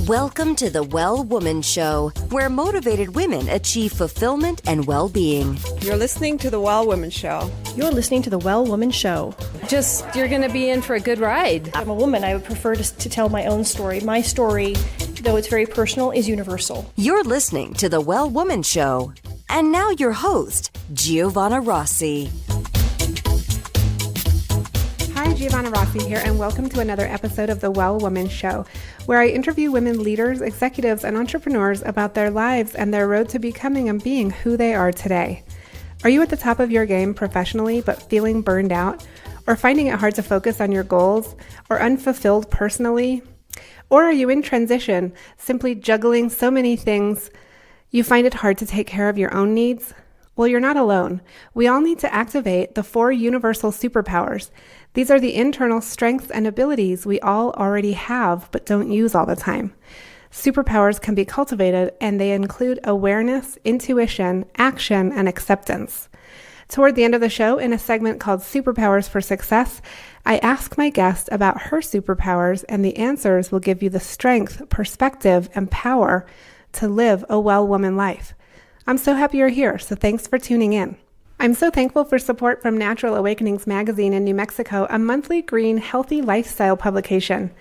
Welcome to the Well Woman Show, where motivated women achieve fulfillment and well-being. You're listening to the Well Woman Show. You're listening to the Well Woman Show. You're going to be in for a good ride. I'm a woman. I would prefer to tell my own story. My story, though it's very personal, is universal. You're listening to the Well Woman Show. And now your host, Giovanna Rossi. Hi, Giovanna Rossi here, and welcome to another episode of the Well Woman Show, where I interview women leaders, executives, and entrepreneurs about their lives and their road to becoming and being who they are today. Are you at the top of your game professionally but feeling burned out, or finding it hard to focus on your goals, or unfulfilled personally? Or are you in transition, simply juggling so many things you find it hard to take care of your own needs? Well, you're not alone. We all need to activate the 4 universal superpowers. These are the internal strengths and abilities we all already have but don't use all the time. Superpowers can be cultivated, and they include awareness, intuition, action, and acceptance. Toward the end of the show, in a segment called Superpowers for Success, I ask my guest about her superpowers, and the answers will give you the strength, perspective, and power to live a well woman life. I'm so happy you're here, so thanks for tuning in. I'm so thankful for support from Natural Awakenings magazine in New Mexico, a monthly green, healthy lifestyle publication,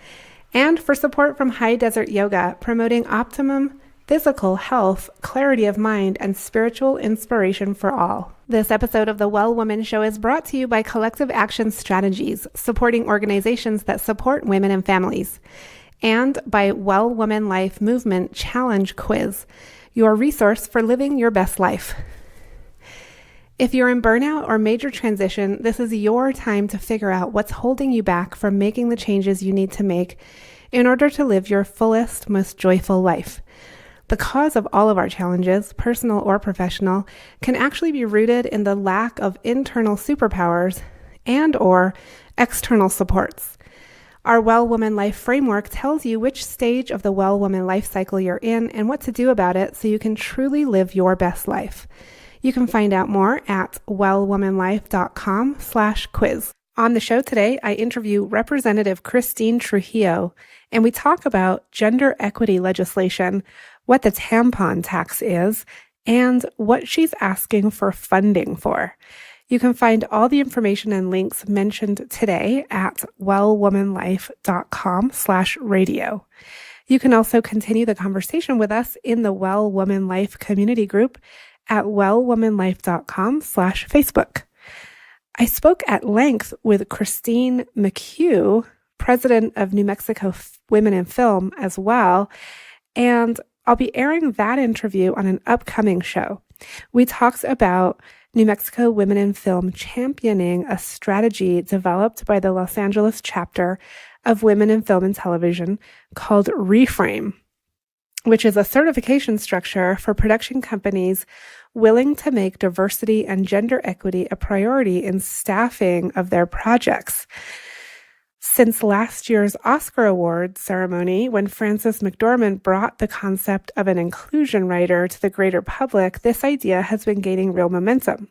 and for support from High Desert Yoga, promoting optimum physical health, clarity of mind, and spiritual inspiration for all. This episode of the Well Woman Show is brought to you by Collective Action Strategies, supporting organizations that support women and families, and by Well Woman Life Movement Challenge Quiz, your resource for living your best life. If you're in burnout or major transition, this is your time to figure out what's holding you back from making the changes you need to make in order to live your fullest, most joyful life. The cause of all of our challenges, personal or professional, can actually be rooted in the lack of internal superpowers and or external supports. Our Well Woman Life framework tells you which stage of the Well Woman life cycle you're in and what to do about it so you can truly live your best life. You can find out more at wellwomanlife.com/quiz. On the show today, I interview Representative Christine Trujillo, and we talk about gender equity legislation, what the tampon tax is, and what she's asking for funding for. You can find all the information and links mentioned today at wellwomanlife.com/radio. You can also continue the conversation with us in the Well Woman Life community group at wellwomanlife.com/Facebook. I spoke at length with Christine McHugh, president of New Mexico Women in Film as well, and I'll be airing that interview on an upcoming show. We talked about New Mexico Women in Film championing a strategy developed by the Los Angeles chapter of Women in Film and Television called Reframe, which is a certification structure for production companies willing to make diversity and gender equity a priority in staffing of their projects. Since last year's Oscar Awards ceremony, when Frances McDormand brought the concept of an inclusion writer to the greater public, this idea has been gaining real momentum.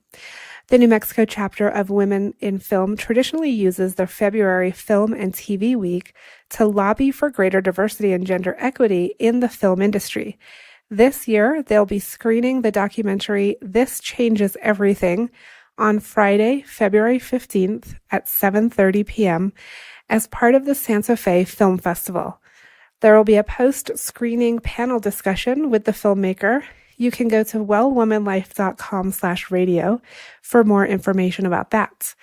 The New Mexico chapter of Women in Film traditionally uses the February Film and TV Week to lobby for greater diversity and gender equity in the film industry. This year, they'll be screening the documentary This Changes Everything on Friday, February 15th at 7:30 p.m. as part of the Santa Fe Film Festival. There will be a post-screening panel discussion with the filmmaker. You can go to wellwomanlife.com/radio for more information about that.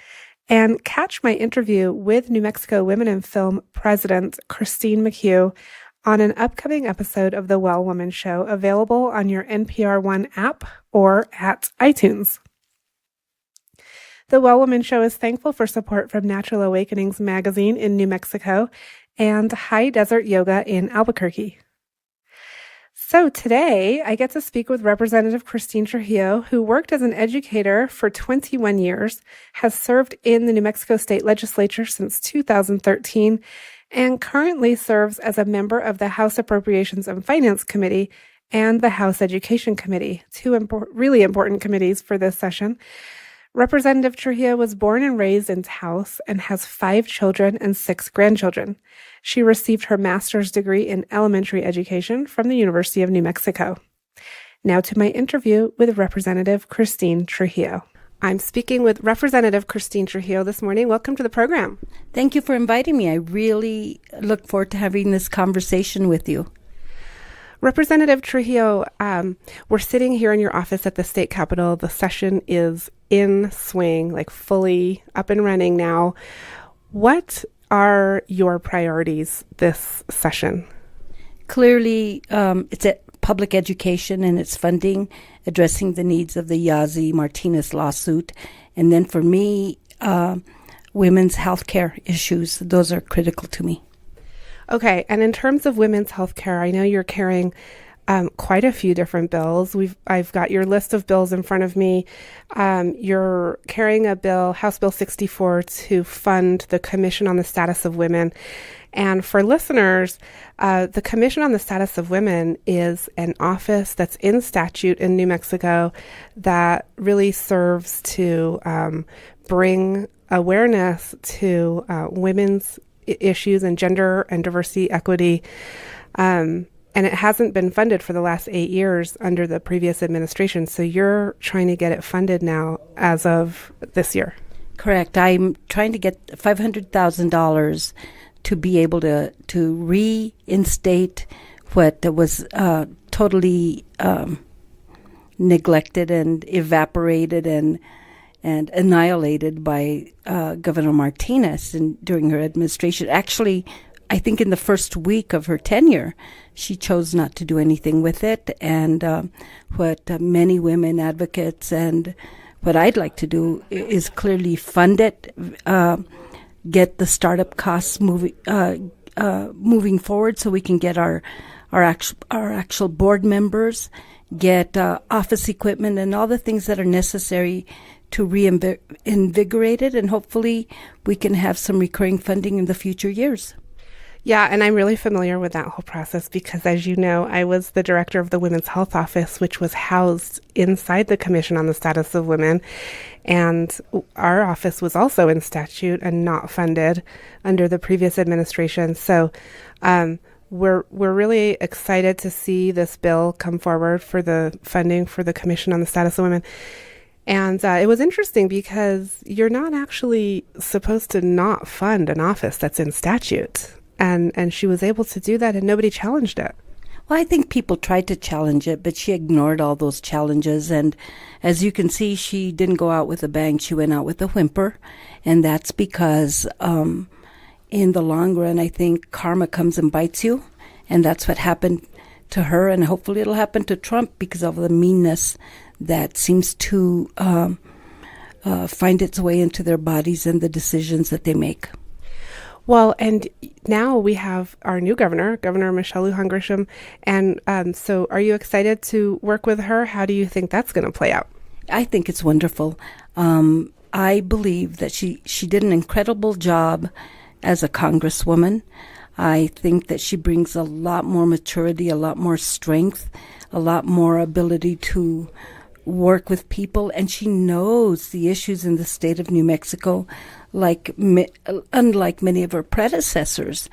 And catch my interview with New Mexico Women in Film President Christine McHugh on an upcoming episode of The Well Woman Show, available on your NPR One app or at iTunes. The Well Woman Show is thankful for support from Natural Awakenings magazine in New Mexico and High Desert Yoga in Albuquerque. So today, I get to speak with Representative Christine Trujillo, who worked as an educator for 21 years, has served in the New Mexico State Legislature since 2013, and currently serves as a member of the House Appropriations and Finance Committee and the House Education Committee, two really important committees for this session. Representative Trujillo was born and raised in Taos and has 5 children and 6 grandchildren. She received her master's degree in elementary education from the University of New Mexico. Now to my interview with Representative Christine Trujillo. I'm speaking with Representative Christine Trujillo this morning. Welcome to the program. Thank you for inviting me. I really look forward to having this conversation with you. Representative Trujillo, we're sitting here in your office at the state capitol. The session is in swing, like fully up and running now. What are your priorities this session? Clearly, it's public education and its funding, addressing the needs of the Yazzie Martinez lawsuit. And then for me, women's health care issues. Those are critical to me. Okay, and in terms of women's health care, I know you're carrying quite a few different bills. I've got your list of bills in front of me. You're carrying a bill, House Bill 64, to fund the Commission on the Status of Women. And for listeners, the Commission on the Status of Women is an office that's in statute in New Mexico that really serves to bring awareness to women's issues and gender and diversity, equity. And it hasn't been funded for the last 8 years under the previous administration. So you're trying to get it funded now as of this year. Correct. I'm trying to get $500,000 to be able to reinstate what was totally neglected and evaporated and annihilated by Governor Martinez during her administration. Actually, I think in the first week of her tenure, she chose not to do anything with it. And what many women advocates and what I'd like to do is clearly fund it, get the startup costs moving forward so we can get our actual board members, get office equipment and all the things that are necessary to reinvigorate it, and hopefully we can have some recurring funding in the future years. Yeah, and I'm really familiar with that whole process because, as you know, I was the director of the Women's Health Office, which was housed inside the Commission on the Status of Women. And our office was also in statute and not funded under the previous administration. So we're really excited to see this bill come forward for the funding for the Commission on the Status of Women. And it was interesting because you're not actually supposed to not fund an office that's in statute. And she was able to do that and nobody challenged it. Well, I think people tried to challenge it, but she ignored all those challenges. And as you can see, she didn't go out with a bang. She went out with a whimper. And that's because in the long run, I think karma comes and bites you. And that's what happened to her. And hopefully it'll happen to Trump because of the meanness that seems to find its way into their bodies and the decisions that they make. Well, and now we have our new governor, Governor Michelle Lujan Grisham. And so are you excited to work with her? How do you think that's going to play out? I think it's wonderful. I believe that she did an incredible job as a congresswoman. I think that she brings a lot more maturity, a lot more strength, a lot more ability to work with people, and she knows the issues in the state of New Mexico unlike many of her predecessors.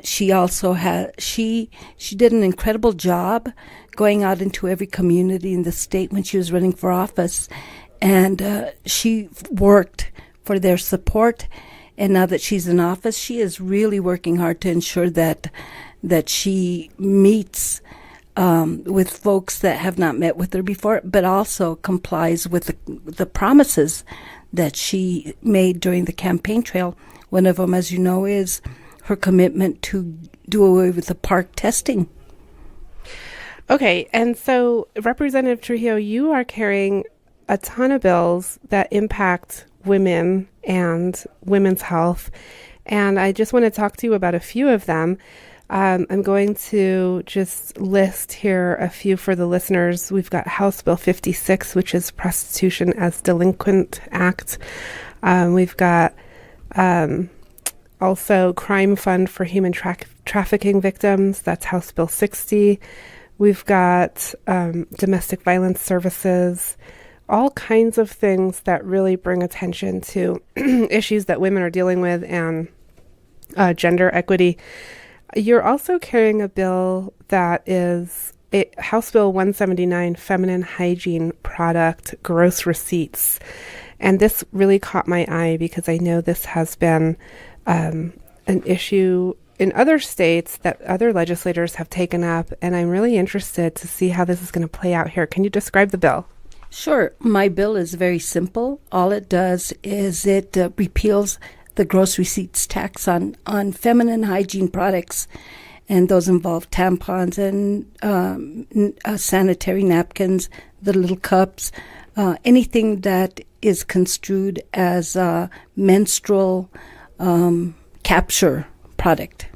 She also she did an incredible job going out into every community in the state when she was running for office, and she worked for their support. And now that she's in office, she is really working hard to ensure that she meets with folks that have not met with her before, but also complies with the promises that she made during the campaign trail. One of them, as you know, is her commitment to do away with the park testing. Okay, and so Representative Trujillo, you are carrying a ton of bills that impact women and women's health, and I just want to talk to you about a few of them. I'm going to just list here a few for the listeners. We've got House Bill 56, which is Prostitution as Delinquent Act. We've got also Crime Fund for Human Trafficking Victims. That's House Bill 60. We've got Domestic Violence Services. all kinds of things that really bring attention to issues that women are dealing with and gender equity. You're also carrying a bill that is House Bill 179, Feminine Hygiene Product Gross Receipts. And this really caught my eye because I know this has been an issue in other states that other legislators have taken up, and I'm really interested to see how this is going to play out here. Can you describe the bill? Sure. My bill is very simple. All it does is it repeals the gross receipts tax on feminine hygiene products, and those involve tampons and sanitary napkins, the little cups, anything that is construed as a menstrual capture product.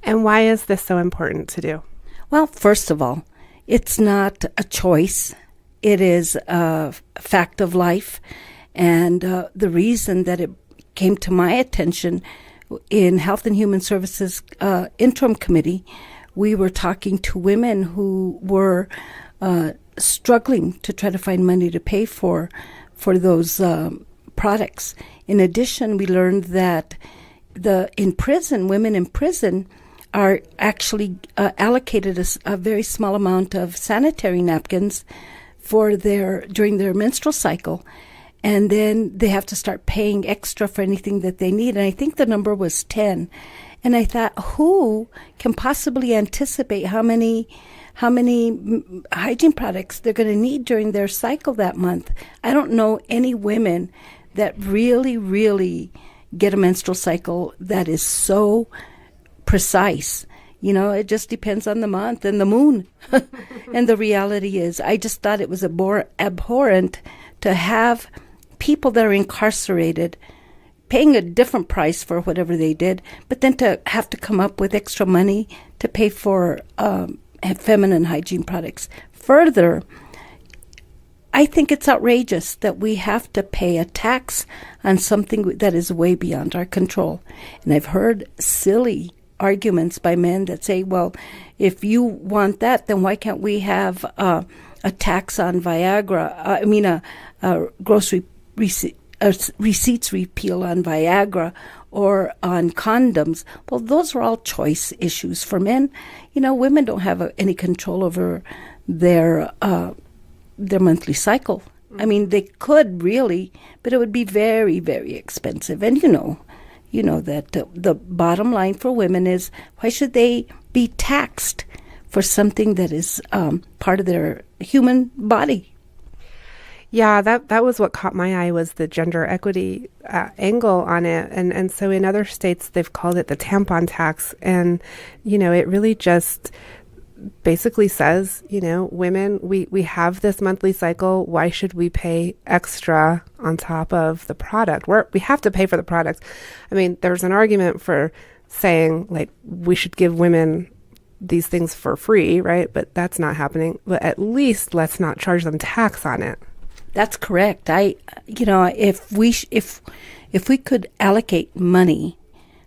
And why is this so important to do? Well, first of all, it's not a choice. It is a fact of life. And the reason that it came to my attention in Health and Human Services Interim Committee, we were talking to women who were struggling to try to find money to pay for those products. In addition, we learned that women in prison are actually allocated a very small amount of sanitary napkins during their menstrual cycle, and then they have to start paying extra for anything that they need. And I think the number was 10. And I thought, who can possibly anticipate how many hygiene products they're going to need during their cycle that month? I don't know any women that really, really get a menstrual cycle that is so precise. You know, it just depends on the month and the moon. And the reality is, I just thought it was abhorrent to have people that are incarcerated paying a different price for whatever they did, but then to have to come up with extra money to pay for feminine hygiene products. Further, I think it's outrageous that we have to pay a tax on something that is way beyond our control. And I've heard silly arguments by men that say, well, if you want that, then why can't we have a tax on Viagra? A grocery receipts repeal on Viagra or on condoms. Well, those are all choice issues for men. You know, women don't have any control over their monthly cycle. I mean, they could really, but it would be very, very expensive. And you know that the bottom line for women is, why should they be taxed for something that is part of their human body? Yeah, that was what caught my eye, was the gender equity angle on it. And so in other states, they've called it the tampon tax. And, it really just basically says, women, we have this monthly cycle. Why should we pay extra on top of the product? We have to pay for the product. I mean, there's an argument for saying, like, we should give women these things for free, right? But that's not happening. But at least let's not charge them tax on it. That's correct. If we could allocate money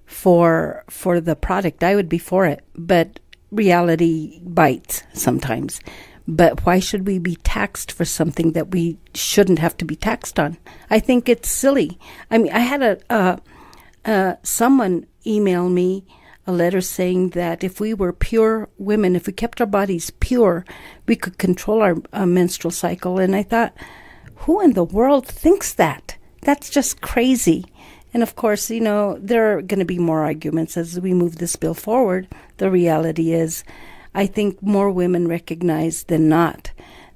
for the product, I would be for it. But reality bites sometimes. But why should we be taxed for something that we shouldn't have to be taxed on? I think it's silly. I mean, I had someone email me a letter saying that if we were pure women, if we kept our bodies pure, we could control our menstrual cycle. And I thought, who in the world thinks that? That's just crazy. And of course, there are going to be more arguments as we move this bill forward. The reality is, I think more women recognize than not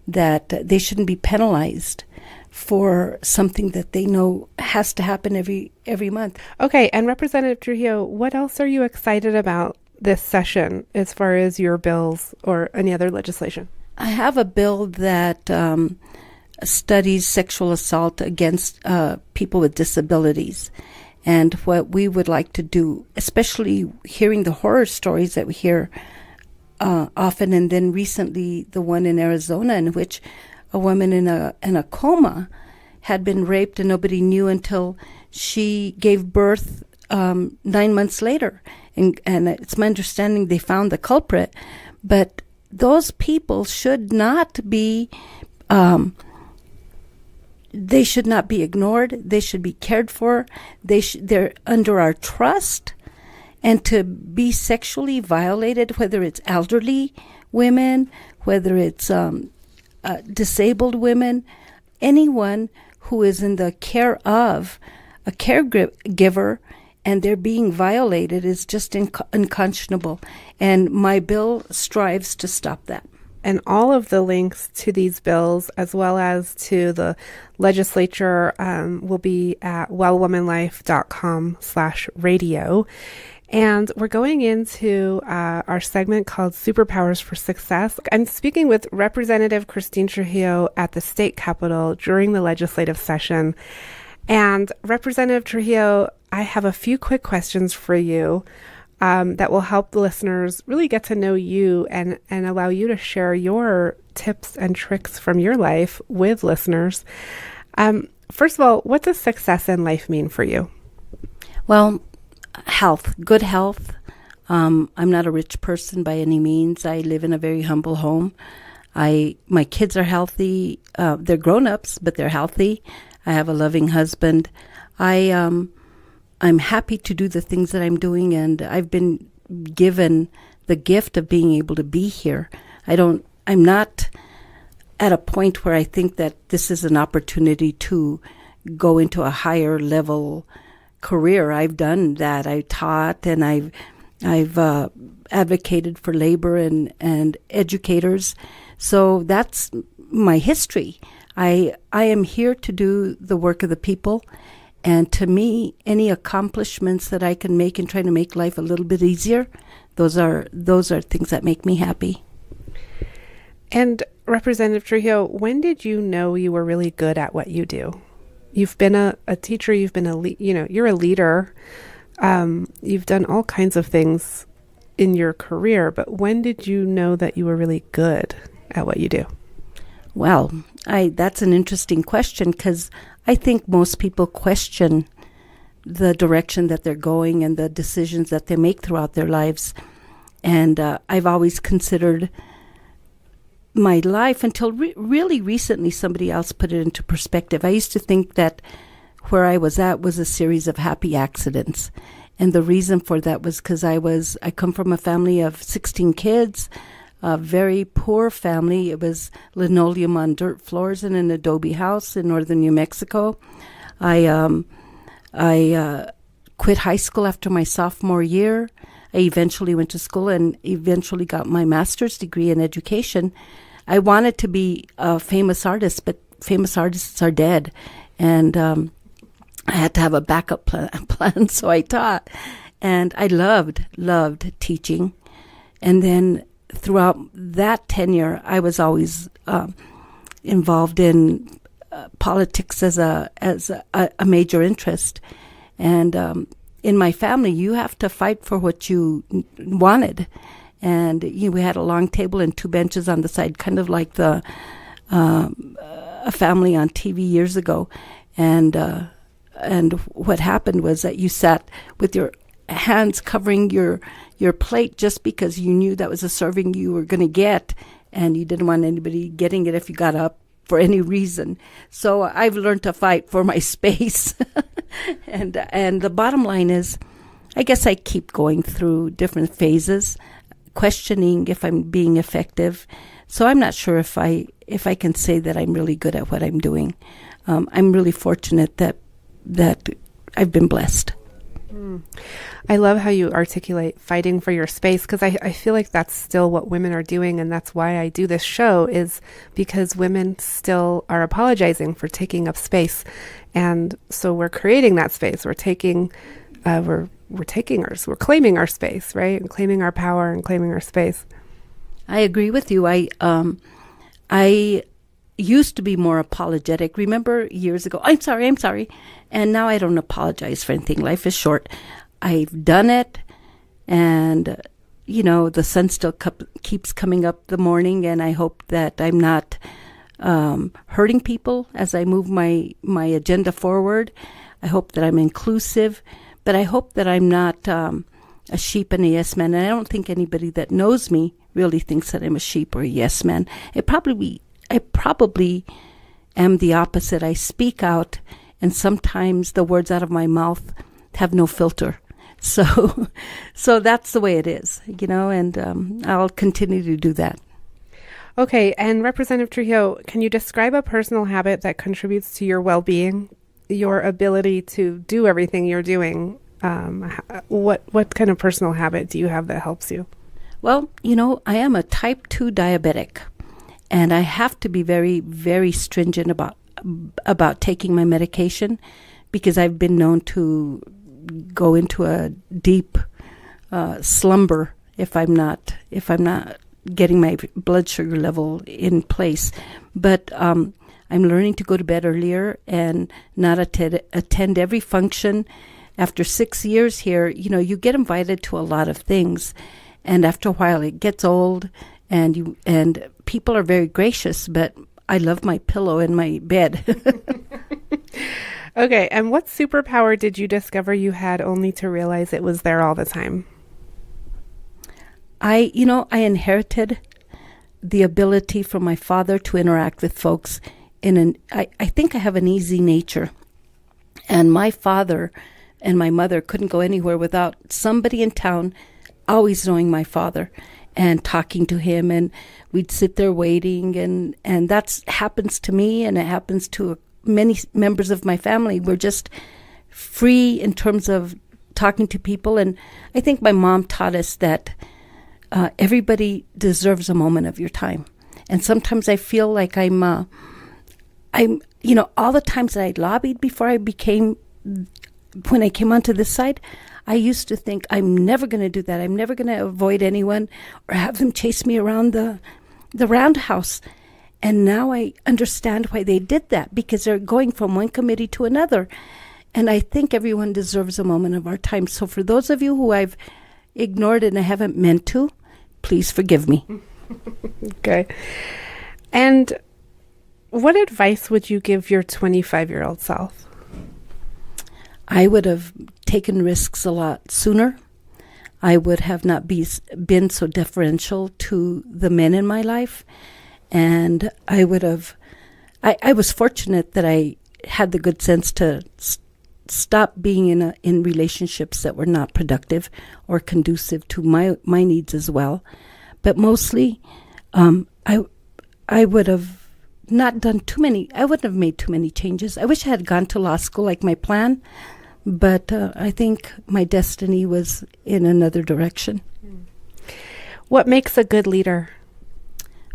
that they shouldn't be penalized for something that they know has to happen every month. Okay, and Representative Trujillo, what else are you excited about this session as far as your bills or any other legislation? I have a bill that studies sexual assault against people with disabilities. And what we would like to do, especially hearing the horror stories that we hear often, and then recently the one in Arizona in which a woman in a coma had been raped and nobody knew until she gave birth 9 months later. And it's my understanding they found the culprit. But those people should not be they should not be ignored. They should be cared for. They're under our trust. And to be sexually violated, whether it's elderly women, whether it's disabled women, anyone who is in the care of a caregiver and they're being violated is just unconscionable. And my bill strives to stop that. And all of the links to these bills, as well as to the legislature, will be at wellwomanlife.com/radio. And we're going into our segment called Superpowers for Success. I'm speaking with Representative Christine Trujillo at the state capitol during the legislative session. And Representative Trujillo, I have a few quick questions for you that will help the listeners really get to know you and allow you to share your tips and tricks from your life with listeners. First of all, what does success in life mean for you? Well, health, good health. I'm not a rich person by any means. I live in a very humble home. My kids are healthy. They're grown-ups, but they're healthy. I have a loving husband. I'm happy to do the things that I'm doing, and I've been given the gift of being able to be here. I'm not at a point where I think that this is an opportunity to go into a higher level career. I've done that. I taught, and I've advocated for labor and educators. So that's my history. I am here to do the work of the people. And to me, any accomplishments that I can make in trying to make life a little bit easier, those are things that make me happy. And Representative Trujillo, when did you know you were really good at what you do? You've been a teacher. You've been you're a leader. You've done all kinds of things in your career. But when did you know that you were really good at what you do? Well, that's an interesting question, because I think most people question the direction that they're going and the decisions that they make throughout their lives. And I've always considered my life until really recently somebody else put it into perspective. I used to think that where I was at was a series of happy accidents. And the reason for that was because I come from a family of 16 kids, a very poor family. It was linoleum on dirt floors in an adobe house in northern New Mexico. I quit high school after my sophomore year. I eventually went to school and eventually got my master's degree in education. I wanted to be a famous artist, but famous artists are dead. And I had to have a backup plan, so I taught. And I loved teaching. And then throughout that tenure, I was always involved in politics as a major interest. And in my family, you have to fight for what you wanted. And we had a long table and two benches on the side, kind of like a family on TV years ago. And what happened was that you sat with your hands covering your plate just because you knew that was a serving you were going to get, and you didn't want anybody getting it if you got up for any reason. So I've learned to fight for my space. And the bottom line is, I guess I keep going through different phases, questioning if I'm being effective. So I'm not sure if I can say that I'm really good at what I'm doing. I'm really fortunate that I've been blessed. I love how you articulate fighting for your space, because I feel like that's still what women are doing, and that's why I do this show, is because women still are apologizing for taking up space. And so we're creating that space. We're taking we're claiming our space, right? And claiming our power and claiming our space. I agree with you. I used to be more apologetic. Remember years ago, I'm sorry. And now I don't apologize for anything. Life is short. I've done it. And, the sun still keeps coming up the morning. And I hope that I'm not hurting people as I move my agenda forward. I hope that I'm inclusive. But I hope that I'm not a sheep and a yes man. And I don't think anybody that knows me really thinks that I'm a sheep or a yes man. I probably am the opposite. I speak out, and sometimes the words out of my mouth have no filter. So, so that's the way it is, and I'll continue to do that. Okay, and Representative Trujillo, can you describe a personal habit that contributes to your well-being, your ability to do everything you're doing? What kind of personal habit do you have that helps you? Well, I am a type 2 diabetic, and I have to be very, very stringent about taking my medication, because I've been known to go into a deep slumber if I'm not getting my blood sugar level in place. But I'm learning to go to bed earlier and not attend every function. After 6 years here, you get invited to a lot of things, and after a while it gets old, and people are very gracious, but I love my pillow in my bed. Okay, and what superpower did you discover you had only to realize it was there all the time? I inherited the ability from my father to interact with folks I think I have an easy nature. And my father and my mother couldn't go anywhere without somebody in town always knowing my father and talking to him, and we'd sit there waiting, and that happens to me, and it happens to many members of my family. We're just free in terms of talking to people, and I think my mom taught us that everybody deserves a moment of your time. And sometimes I feel like I'm all the times that I lobbied before when I came onto this side, I used to think, I'm never going to do that. I'm never going to avoid anyone or have them chase me around the roundhouse. And now I understand why they did that, because they're going from one committee to another. And I think everyone deserves a moment of our time. So for those of you who I've ignored and I haven't meant to, please forgive me. Okay. And what advice would you give your 25-year-old self? I would have taken risks a lot sooner. I would have not been so deferential to the men in my life. And I was fortunate that I had the good sense to stop being in relationships that were not productive or conducive to my needs as well. But mostly, I would have not done I wouldn't have made too many changes. I wish I had gone to law school like my plan, but I think my destiny was in another direction. What makes a good leader?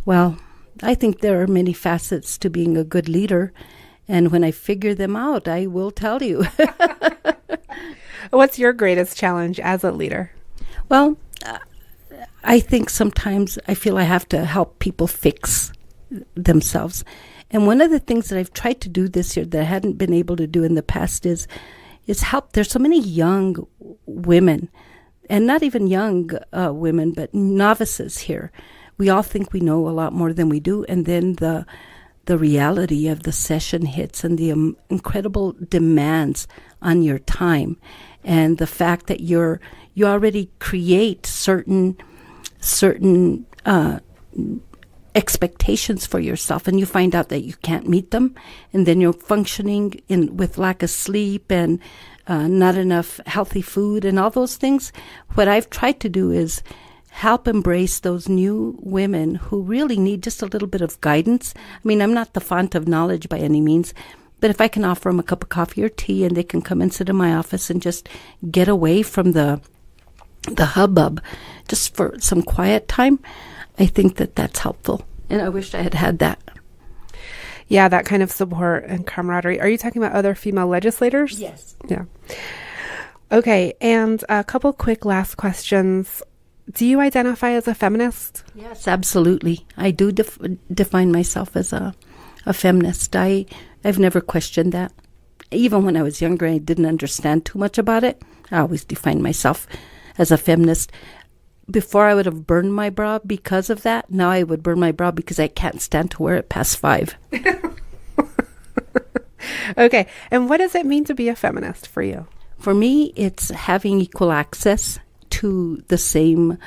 Well, I think there are many facets to being a good leader, and when I figure them out, I will tell you. What's your greatest challenge as a leader? Well, I think sometimes I feel I have to help people fix themselves. And one of the things that I've tried to do this year that I hadn't been able to do in the past is help. There's so many young women, and not even young women, but novices here. We all think we know a lot more than we do, and then the reality of the session hits, and the incredible demands on your time, and the fact that you already create certain expectations for yourself, and you find out that you can't meet them, and then you're functioning with lack of sleep and not enough healthy food and all those things. What I've tried to do is help embrace those new women who really need just a little bit of guidance. I mean, I'm not the font of knowledge by any means, but if I can offer them a cup of coffee or tea and they can come and sit in my office and just get away from the hubbub just for some quiet time, I think that that's helpful. And I wish I had had that. Yeah, that kind of support and camaraderie. Are you talking about other female legislators? Yes. Yeah. Okay, and a couple quick last questions. Do you identify as a feminist? Yes, absolutely. I do define myself as a feminist. I've never questioned that. Even when I was younger, I didn't understand too much about it. I always defined myself as a feminist. Before, I would have burned my bra because of that. Now I would burn my bra because I can't stand to wear it past 5. Okay. And what does it mean to be a feminist for you? For me, it's having equal access to the same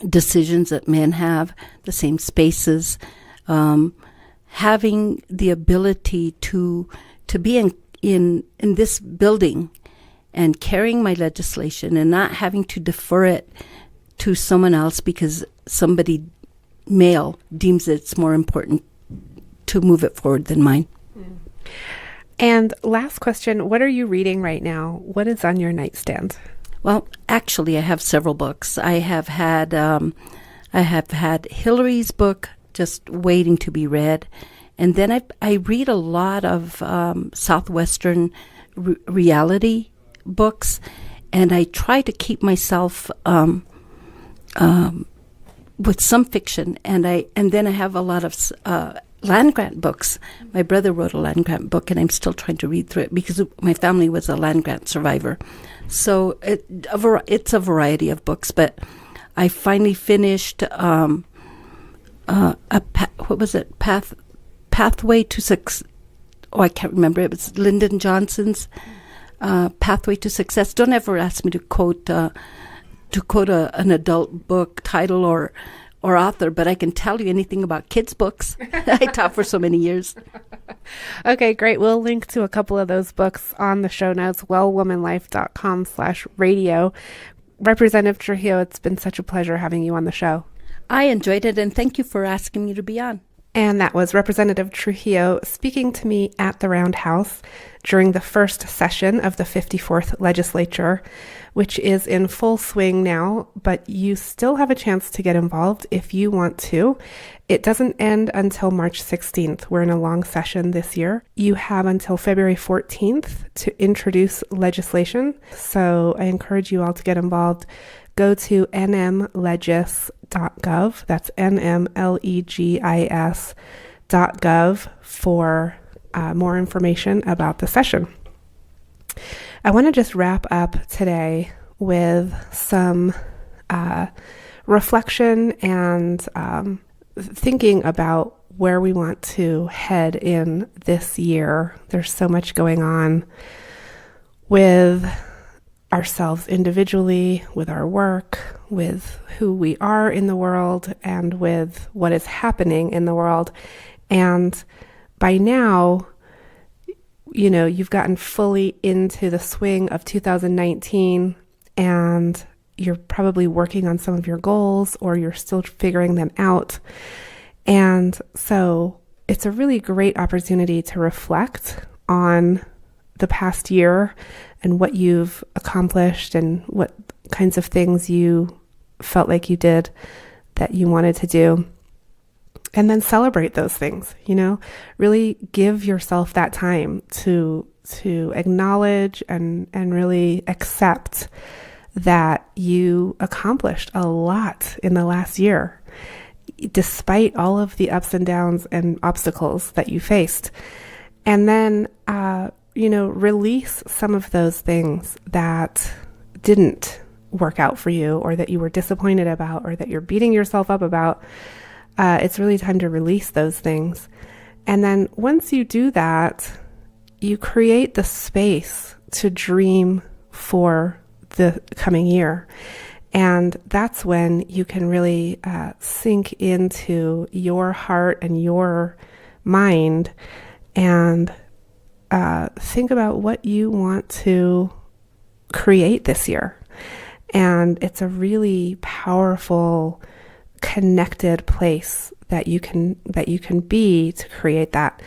decisions that men have, the same spaces, having the ability to be in this building and carrying my legislation and not having to defer it to someone else because somebody male deems it's more important to move it forward than mine. And last question, what are you reading right now? What is on your nightstand? Well, actually, I have several books. I have had Hillary's book just waiting to be read, and then I read a lot of Southwestern reality books, and I try to keep myself with some fiction, and then I have a lot of land grant books. My brother wrote a land grant book, and I'm still trying to read through it because my family was a land grant survivor. So it's a variety of books, but I finally finished Pathway to Success. Oh, I can't remember. It was Lyndon Johnson's Pathway to Success. Don't ever ask me to quote an adult book title or author, but I can tell you anything about kids' books. I taught for so many years. Okay, great. We'll link to a couple of those books on the show notes, wellwomanlife.com/radio. Representative Trujillo, it's been such a pleasure having you on the show. I enjoyed it, and thank you for asking me to be on. And that was Representative Trujillo speaking to me at the Roundhouse during the first session of the 54th legislature, which is in full swing now, but you still have a chance to get involved if you want to. It doesn't end until March 16th. We're in a long session this year. You have until February 14th to introduce legislation, so I encourage you all to get involved. Go to nmlegis.gov. That's nmlegis.gov for more information about the session. I want to just wrap up today with some reflection and thinking about where we want to head in this year. There's so much going on with ourselves individually, with our work, with who we are in the world, and with what is happening in the world. And by now, you know, you've gotten fully into the swing of 2019, and you're probably working on some of your goals, or you're still figuring them out. And so it's a really great opportunity to reflect on the past year and what you've accomplished and what kinds of things you felt like you did that you wanted to do. And then celebrate those things, you know, really give yourself that time to acknowledge and really accept that you accomplished a lot in the last year, despite all of the ups and downs and obstacles that you faced. And then, release some of those things that didn't work out for you, or that you were disappointed about, or that you're beating yourself up about. It's really time to release those things. And then once you do that, you create the space to dream for the coming year. And that's when you can really sink into your heart and your mind and think about what you want to create this year. And it's a really powerful, connected place that you can be to create that.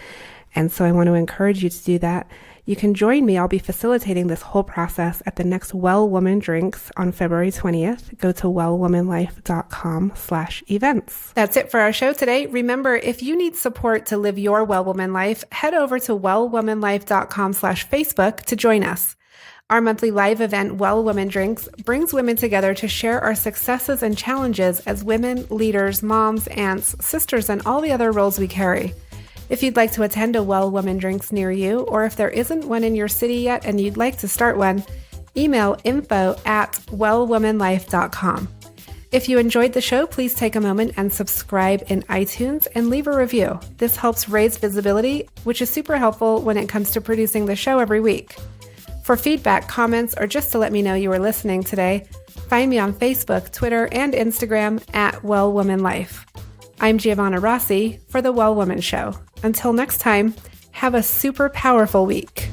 And so I want to encourage you to do that. You can join me. I'll be facilitating this whole process at the next Well Woman Drinks on February 20th. Go to wellwomanlife.com/events. That's it for our show today. Remember, if you need support to live your Well Woman life, head over to wellwomanlife.com/Facebook to join us. Our monthly live event, Well Woman Drinks, brings women together to share our successes and challenges as women, leaders, moms, aunts, sisters, and all the other roles we carry. If you'd like to attend a Well Woman Drinks near you, or if there isn't one in your city yet and you'd like to start one, email info@wellwomanlife.com. If you enjoyed the show, please take a moment and subscribe in iTunes and leave a review. This helps raise visibility, which is super helpful when it comes to producing the show every week. For feedback, comments, or just to let me know you were listening today, find me on Facebook, Twitter, and Instagram @WellWomanLife. I'm Giovanna Rossi for The Well Woman Show. Until next time, have a super powerful week.